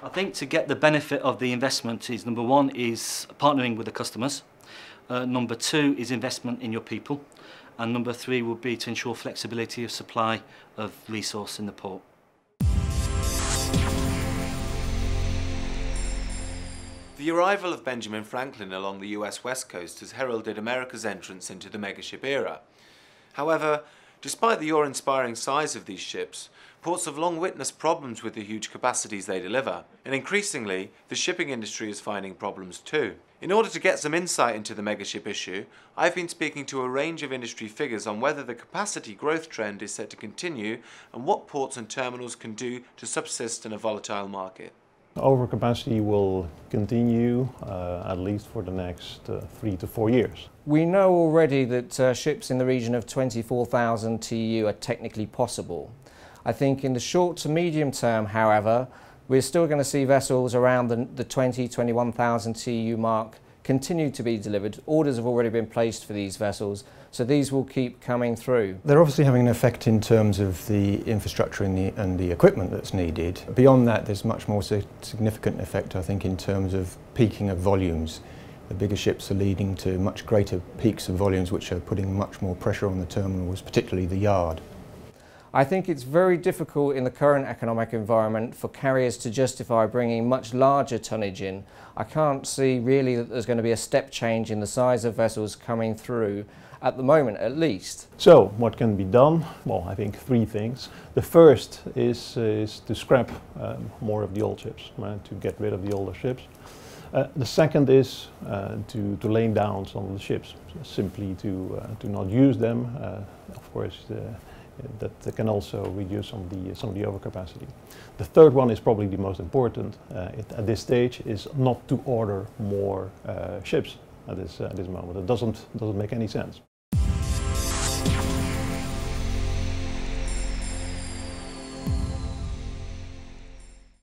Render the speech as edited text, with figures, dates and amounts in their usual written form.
I think to get the benefit of the investment is, number one, is partnering with the customers. Number two is investment in your people. And number three would be to ensure flexibility of supply of resource in the port. The arrival of Benjamin Franklin along the US West Coast has heralded America's entrance into the megaship era. However, despite the awe-inspiring size of these ships, ports have long witnessed problems with the huge capacities they deliver, and increasingly, the shipping industry is finding problems too. In order to get some insight into the megaship issue, I've been speaking to a range of industry figures on whether the capacity growth trend is set to continue and what ports and terminals can do to subsist in a volatile market. Overcapacity will continue at least for the next 3 to 4 years. We know already that ships in the region of 24,000 TEU are technically possible. I think in the short to medium term, however, we're still going to see vessels around the 21,000 TEU mark continue to be delivered. Orders have already been placed for these vessels, so these will keep coming through. They're obviously having an effect in terms of the infrastructure and the equipment that's needed. Beyond that, there's much more significant effect, I think, in terms of peaking of volumes. The bigger ships are leading to much greater peaks of volumes, which are putting much more pressure on the terminals, particularly the yard. I think it's very difficult in the current economic environment for carriers to justify bringing much larger tonnage in. I can't see really that there's going to be a step change in the size of vessels coming through, at the moment at least. So, what can be done? Well, I think 3 things. The first is to scrap more of the old ships, to get rid of the older ships. The second is to lay down some of the ships, simply to not use them. Of course, that can also reduce some of the overcapacity. The third one is probably the most important at this stage, is not to order more ships at this moment. It doesn't make any sense.